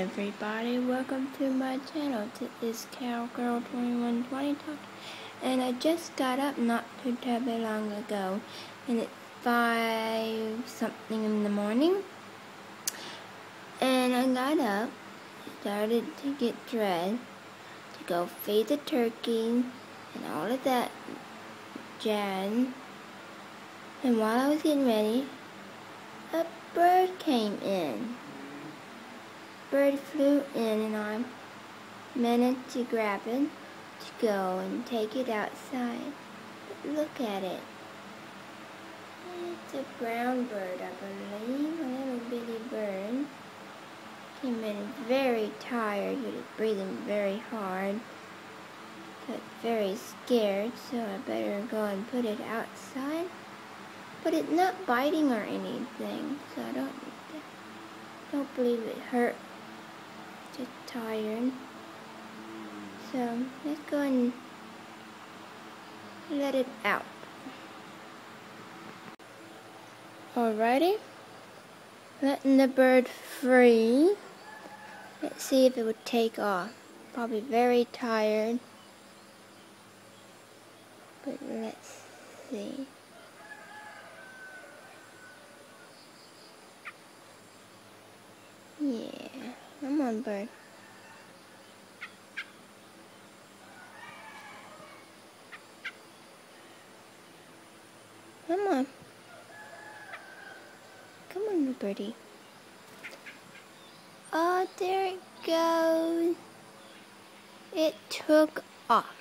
everybody, welcome to my channel. This is Cowgirl2120 talking, and I just got up not too terribly long ago, and it's 5 something in the morning, and I got up, started to get dressed to go feed the turkey and all of that jazz, and while I was getting ready, a bird came in. Bird flew in, and I managed to grab it to go and take it outside. But look at it. It's a brown bird, I believe, a little bitty bird. Came in very tired, but it's breathing very hard. So it's very scared, so I better go and put it outside. But it's not biting or anything, so I don't believe it hurt. Just tired. So let's go and let it out. Alrighty, letting the bird free. Let's see if it would take off. Probably very tired, but let's see. Yeah, come on, bird. Come on. Come on, birdie. Oh, there it goes. It took off.